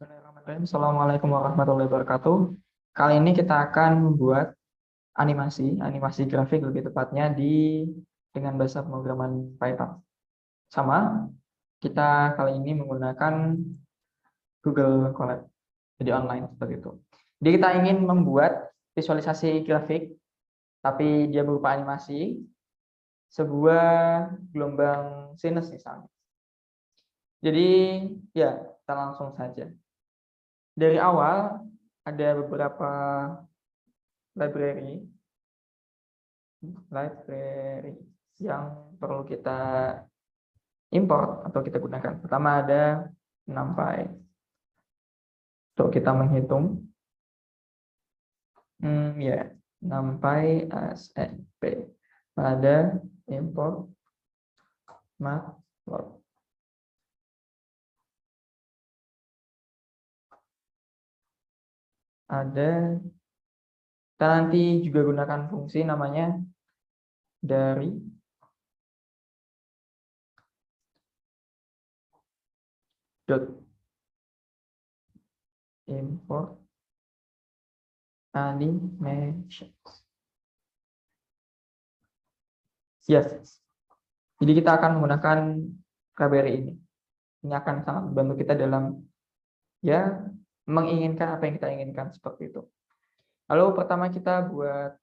Bismillahirrahmanirrahim. Assalamualaikum warahmatullahi wabarakatuh. Kali ini kita akan membuat animasi grafik lebih tepatnya dengan bahasa pemrograman Python. Sama, kita kali ini menggunakan Google Colab, jadi online seperti itu. Jadi kita ingin membuat visualisasi grafik, tapi dia berupa animasi, sebuah gelombang sinus misalnya. Jadi ya, kita langsung saja. Dari awal ada beberapa library yang perlu kita import atau kita gunakan. Pertama ada NumPy untuk kita menghitung. NumPy ASNP. Ada import matplotlib. Kita nanti juga gunakan fungsi namanya dari import animations. Yes. Jadi kita akan menggunakan library ini. Ini akan sangat membantu kita dalam menginginkan apa yang kita inginkan seperti itu. Lalu pertama kita buat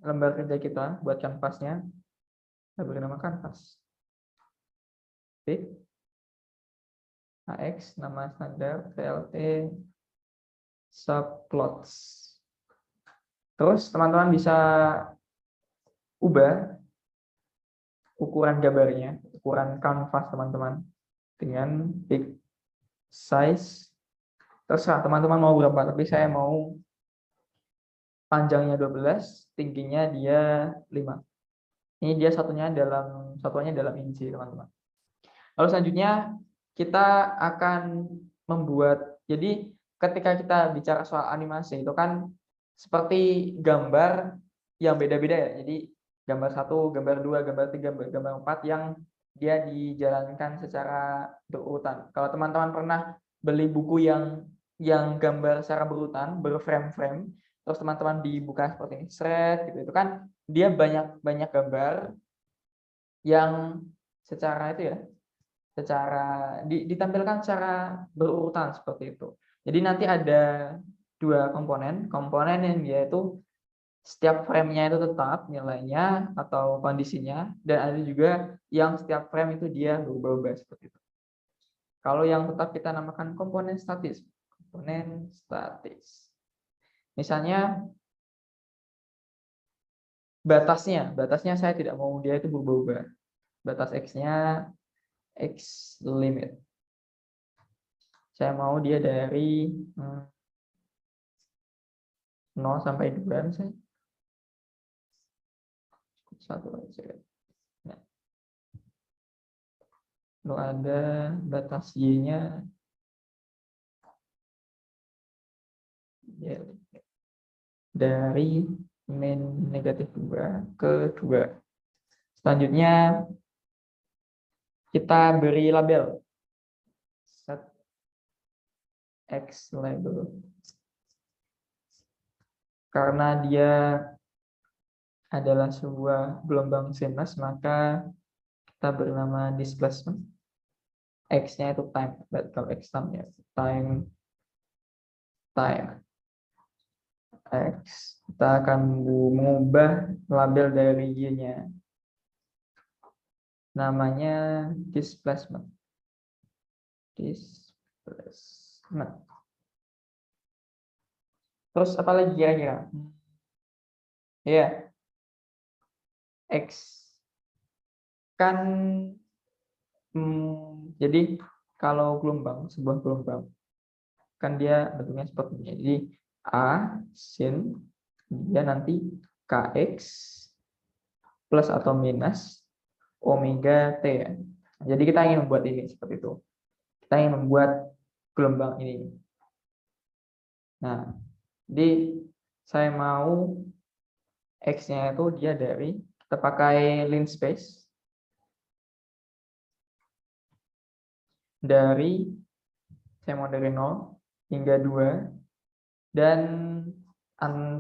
lembar kerja kita, buat kanvasnya. Kita beri nama kanvas. AX, nama standar, VLT, subplots. Terus teman-teman bisa ubah ukuran gambarnya, ukuran kanvas teman-teman dengan big size. Terserah teman-teman mau berapa, tapi saya mau panjangnya 12, tingginya dia 5. Ini dia satuannya dalam inci, teman-teman. Lalu selanjutnya kita akan membuat, jadi ketika kita bicara soal animasi itu kan seperti gambar yang beda-beda ya. Jadi gambar 1, gambar 2, gambar 3, gambar 4 yang dia dijalankan secara berurutan. Kalau teman-teman pernah beli buku yang gambar secara berurutan, berframe-frame, terus teman-teman dibuka seperti ini, thread gitu, itu kan dia banyak gambar yang secara ditampilkan secara berurutan seperti itu. Jadi nanti ada dua komponen yang dia itu setiap frame-nya itu tetap nilainya atau kondisinya, dan ada juga yang setiap frame itu dia berubah-ubah seperti itu. Kalau yang tetap kita namakan komponen statis. Misalnya batasnya saya tidak mau dia itu berubah-ubah. Batas X-nya X limit. Saya mau dia dari 0 sampai 2 misalnya. 1 aja. Nah. Lalu ada batas Y-nya dari min -2 ke 2. Selanjutnya kita beri label set X label. Karena dia adalah sebuah gelombang sinus, maka kita bernama displacement. X-nya itu time, kalau X time X. Kita akan mengubah label dari Y-nya. Namanya displacement. Terus apa lagi kira-kira? Ya, X kan jadi kalau sebuah gelombang kan dia bentuknya seperti ini. Jadi A sin dia nanti Kx plus atau minus omega t ya. Jadi kita ingin membuat ini seperti itu. Kita ingin membuat gelombang ini. Nah, jadi saya mau X-nya itu dia kita pakai linspace saya mau dari 0 hingga 2, dan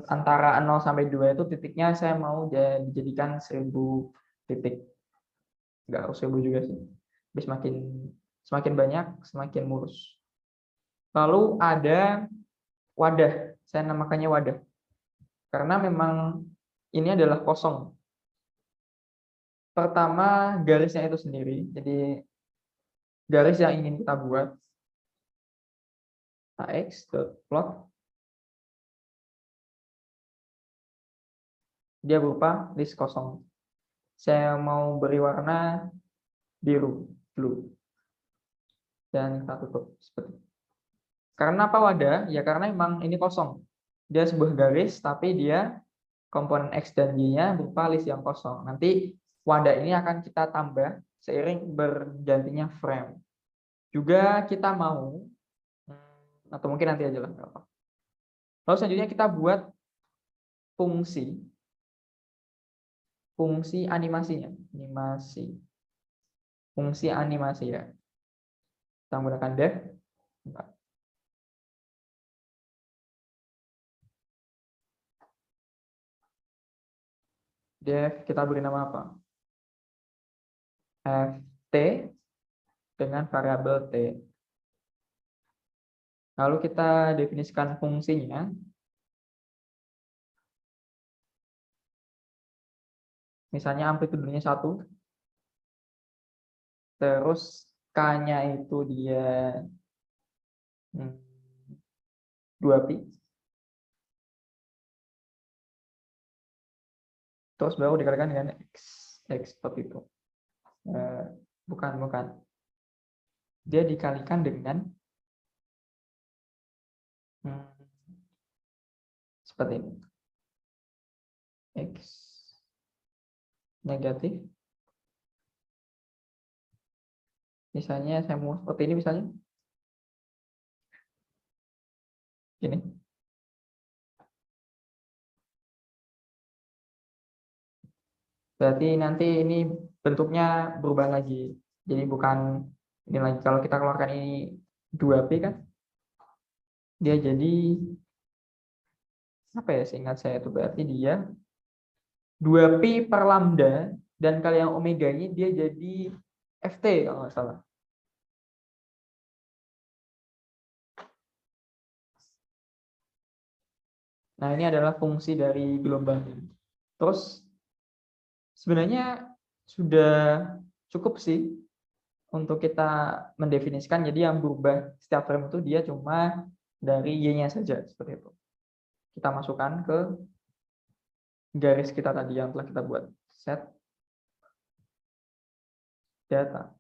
antara 0 sampai 2 itu titiknya saya mau dijadikan 1000 titik. Nggak harus 1000 juga sih. Jadi semakin banyak, semakin mulus. Lalu ada wadah, saya namakannya wadah. Karena memang ini adalah kosong. Pertama, garisnya itu sendiri. Jadi garis yang ingin kita buat, ax.plot, dia berupa list kosong. Saya mau beri warna biru, blue, dan kita tutup seperti itu. Karena apa wadah? Ya karena memang ini kosong. Dia sebuah garis, tapi dia komponen X dan Y-nya berupa list yang kosong. Nanti wadah ini akan kita tambah seiring bergantinya frame. Juga kita mau, atau mungkin nanti aja lah. Lalu selanjutnya kita buat fungsi animasinya. Fungsi animasi ya. Kita menggunakan def. Def kita beri nama apa? ft dengan variabel t. Lalu kita definisikan fungsinya. Misalnya amplitudenya 1. Terus K-nya itu dia 2pi. Terus baru dikalikan dengan X seperti itu. Bukan. Dia dikalikan dengan seperti ini. X negatif. Misalnya saya mau seperti ini misalnya. Ini. Berarti nanti ini bentuknya berubah lagi. Jadi bukan ini lagi. Kalau kita keluarkan ini 2p kan, dia jadi apa ya, seingat saya itu berarti dia 2pi per lambda, dan kali yang omega ini dia jadi ft kalau nggak salah. Nah, ini adalah fungsi dari gelombang ini. Terus sebenarnya sudah cukup sih untuk kita mendefinisikan. Jadi yang berubah setiap frame itu dia cuma dari y-nya saja seperti itu. Kita masukkan ke garis kita tadi yang telah kita buat. Set data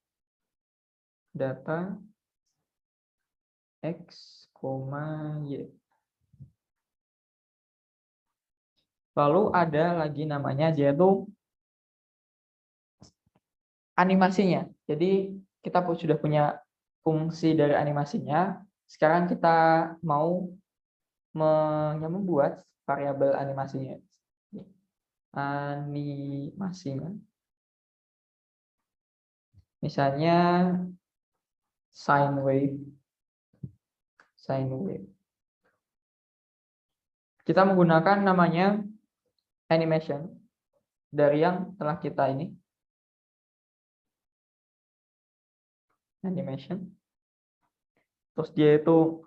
x, y. Lalu ada lagi namanya yaitu animasinya. Jadi kita sudah punya fungsi dari animasinya. Sekarang kita mau membuat variabel animasinya. Animasinya. Misalnya sine wave. Kita menggunakan namanya animation dari yang telah kita ini. Animation. Terus dia itu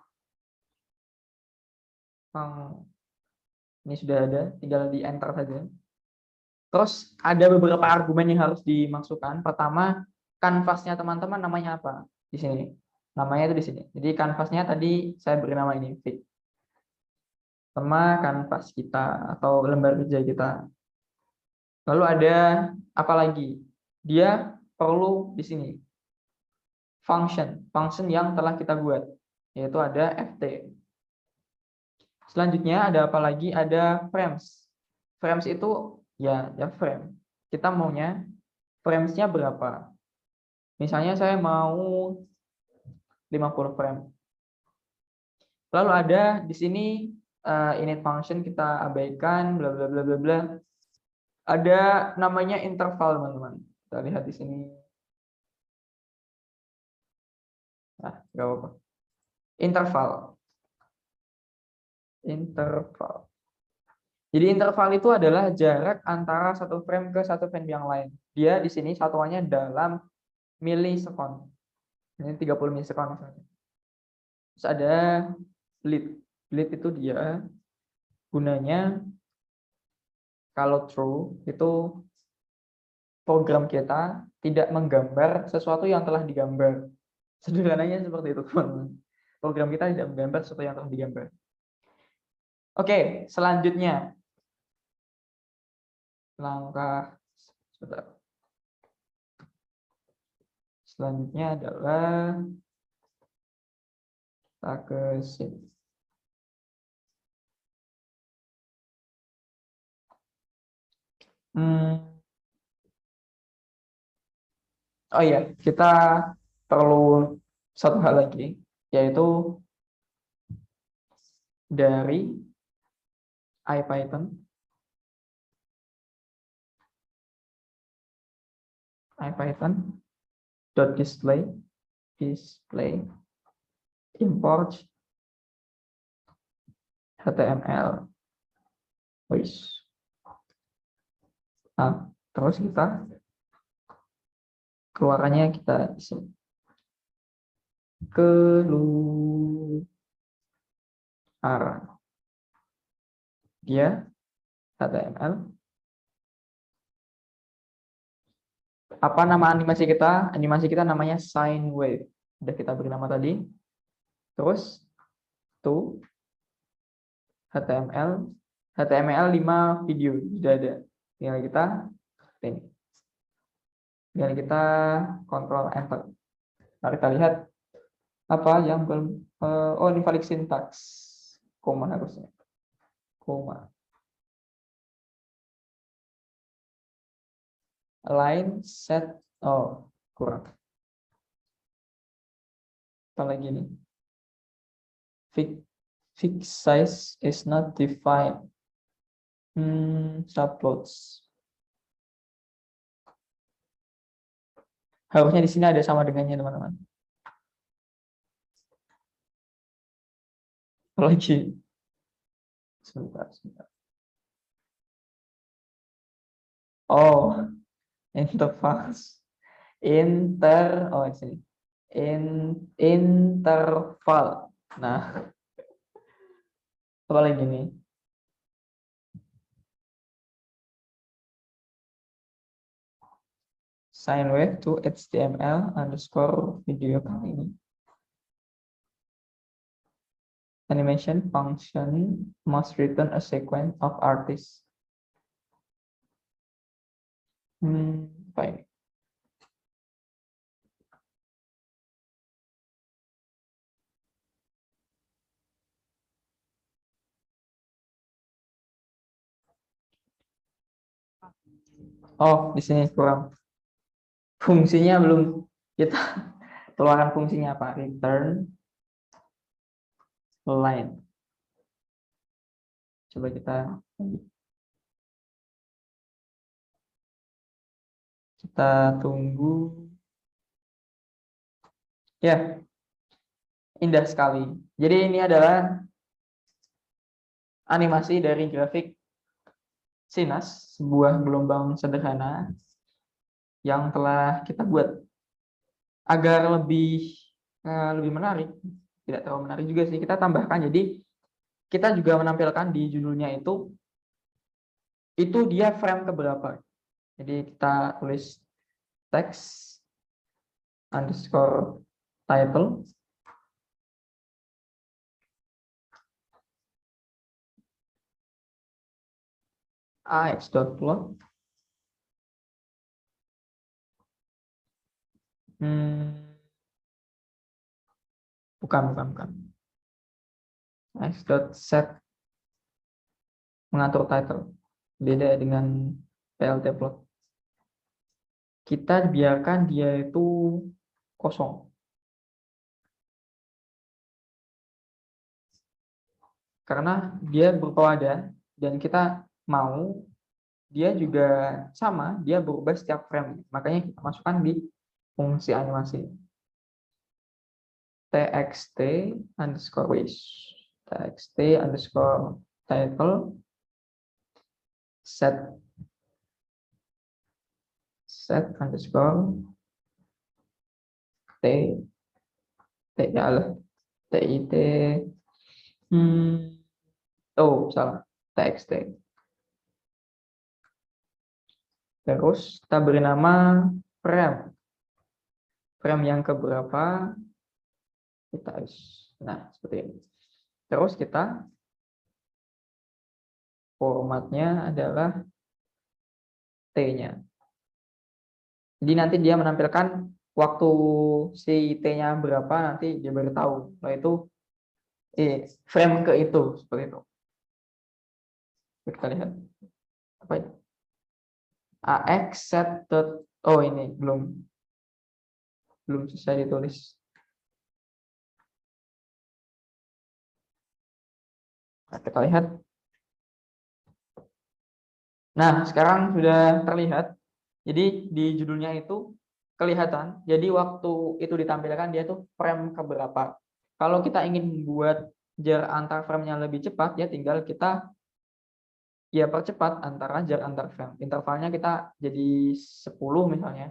ini sudah ada, tinggal di enter saja. Terus ada beberapa argumen yang harus dimasukkan. Pertama, kanvasnya teman-teman namanya apa? Di sini. Namanya itu di sini. Jadi kanvasnya tadi saya beri nama ini fit. Sama kanvas kita atau lembar kerja kita. Lalu ada apa lagi? Dia perlu di sini function yang telah kita buat, yaitu ada ft. Selanjutnya ada apa lagi? Ada frames. Frames itu ya frame. Kita maunya framesnya berapa? Misalnya saya mau 50 frame. Lalu ada di sini init function kita abaikan, bla bla bla bla bla. Ada namanya interval, teman-teman. Kita lihat di sini. Nah, nggak apa-apa. Interval. interval. Jadi interval itu adalah jarak antara satu frame ke satu frame yang lain. Dia di sini satuannya dalam milisekund. Ini 30 milisekund misalnya. Terus ada bleed. Bleed itu dia gunanya kalau true itu program kita tidak menggambar sesuatu yang telah digambar. Sederhananya seperti itu, teman-teman. Program kita tidak menggambar sesuatu yang telah digambar. Oke, selanjutnya langkah sebentar. Selanjutnya adalah kita ke sini. Oh iya, kita perlu satu hal lagi, yaitu dari ipython.display import HTML. Nah, terus kita keluarannya kita keluar dia HTML. Apa nama animasi kita? Animasi kita namanya sine wave. Sudah kita beri nama tadi. Terus to HTML 5 video sudah ada. Tinggal kita ini. Tinggal kita kontrol enter. Nah, kita lihat apa yang belum. Oh, ini valid syntax. Koma harusnya. Koma. Align set. Oh, kurang. Apa lagi nih? Fixed size is not defined. Subplots. Harusnya di sini ada sama dengannya, teman-teman. Lagi. Sebentar. Oh, intervals. Oh, di sini. Interval. Nah, apa lagi nih? Sine wave to HTML underscore video kali ini. Animation function must return a sequence of artists. Baik. Oh, di sini kurang. Fungsinya belum kita keluarkan fungsinya apa? Return line. Coba kita tunggu. Ya, indah sekali. Jadi ini adalah animasi dari grafik Sinus, sebuah gelombang sederhana yang telah kita buat agar lebih menarik. Tidak terlalu menarik juga sih, kita tambahkan. Jadi kita juga menampilkan di judulnya itu dia frame keberapa. Jadi kita tulis text underscore title ax.plot bukan ax.set mengatur title, beda dengan plt plot. Kita biarkan dia itu kosong karena dia berupa wadah dan kita mau dia juga sama, dia berubah setiap frame. Makanya kita masukkan di fungsi animasi txt underscore wish. txt underscore title set underscore t ya lah tit oh salah txt. Terus kita beri nama frame yang keberapa kita harus, nah seperti ini. Terus kita formatnya adalah T-nya. Jadi nanti dia menampilkan waktu si T-nya berapa, nanti dia baru tahu. Nah itu frame ke itu, seperti itu. Kita lihat. Apa ini? AX set dot, oh ini belum selesai ditulis. Nah, kita lihat. Nah, sekarang sudah terlihat. Jadi di judulnya itu kelihatan. Jadi waktu itu ditampilkan dia tuh frame keberapa. Kalau kita ingin buat jarak antar frame-nya lebih cepat, ya tinggal kita ya percepat antara jarak antar frame. Intervalnya kita jadi 10 misalnya.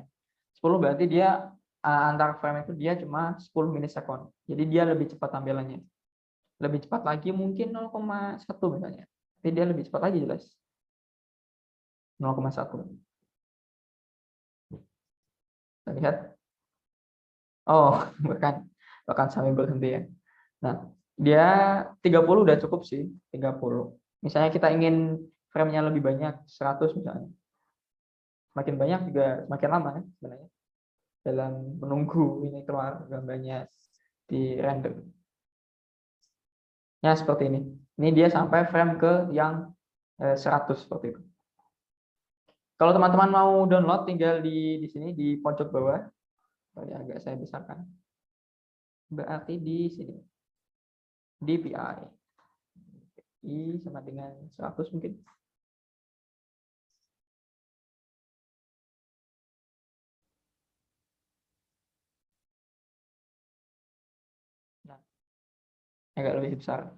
10 berarti dia antar frame itu dia cuma 10 milisekund. Jadi dia lebih cepat tampilannya. Lebih cepat lagi mungkin 0,1 misalnya. Tapi dia lebih cepat lagi jelas. 0,1. Kita lihat. Oh, bahkan sampai berhenti ya. Nah, dia 30 udah cukup sih, 30. Misalnya kita ingin frame-nya lebih banyak, 100 misalnya. Semakin banyak juga semakin lama ya sebenarnya. Dalam menunggu ini keluar gambarnya di render. Ya, seperti ini. Ini dia sampai frame ke yang 100 seperti itu. Kalau teman-teman mau download, tinggal di sini di pojok bawah. Agak saya besarkan. Berarti di sini. DPI. I sama dengan 100 mungkin. Nah, agak lebih besar.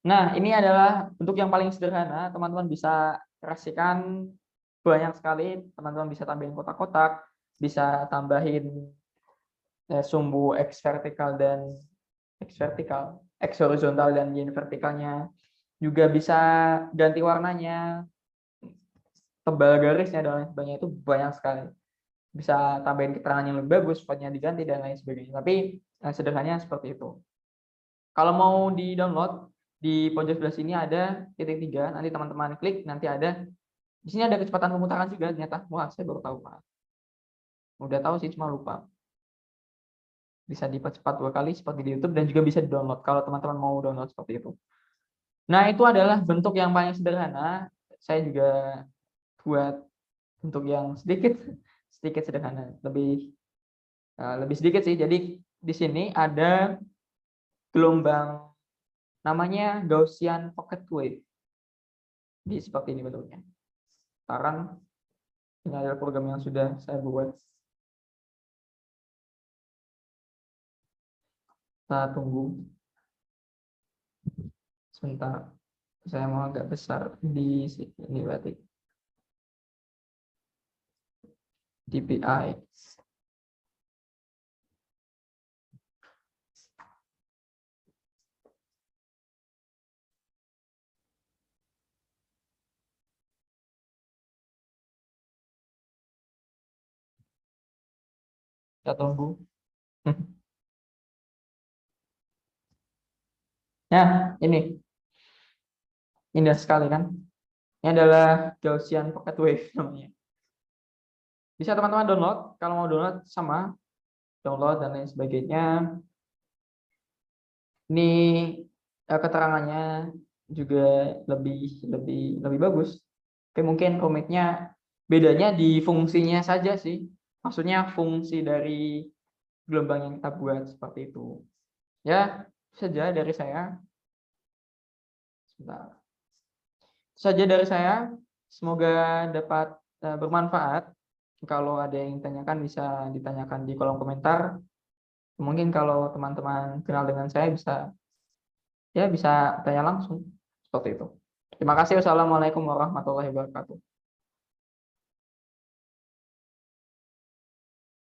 Nah, ini adalah bentuk yang paling sederhana. Teman-teman bisa kreasikan banyak sekali. Teman-teman bisa tambahin kotak-kotak, bisa tambahin sumbu X vertikal dan X horizontal dan Y vertikalnya. Juga bisa ganti warnanya, tebal garisnya dan lain sebagainya, itu banyak sekali. Bisa tambahin keterangan yang lebih bagus, fontnya diganti dan lain sebagainya. Tapi sederhananya seperti itu. Kalau mau di-download, di pojok sebelah sini ada titik 3, nanti teman-teman klik, nanti ada di sini ada kecepatan pemutaran juga ternyata. Wah, saya baru tahu, Pak. Udah tahu sih, cuma lupa. Bisa dipercepat 2 kali seperti di YouTube dan juga bisa di-download kalau teman-teman mau download seperti itu. Nah, itu adalah bentuk yang paling sederhana. Saya juga buat bentuk yang sedikit sederhana, lebih sedikit sih. Jadi di sini ada gelombang namanya Gaussian pocket wave. Di seperti ini bentuknya. Sekarang ini adalah program yang sudah saya buat. Kita tunggu sebentar. Saya mau agak besar di sini berarti. DPI. Kita tunggu. Nah, ini indah sekali kan? Ini adalah Gaussian pocket wave namanya. Bisa teman-teman download. Kalau mau download sama download dan lain sebagainya. Ini keterangannya juga lebih bagus. Oke, mungkin rumitnya bedanya di fungsinya saja sih. Maksudnya fungsi dari gelombang yang kita buat seperti itu. Ya, saja dari saya. Sebentar. Saja dari saya. Semoga dapat bermanfaat. Kalau ada yang ditanyakan bisa ditanyakan di kolom komentar. Mungkin kalau teman-teman kenal dengan saya bisa ya bisa tanya langsung seperti itu. Terima kasih. Wassalamualaikum warahmatullahi wabarakatuh.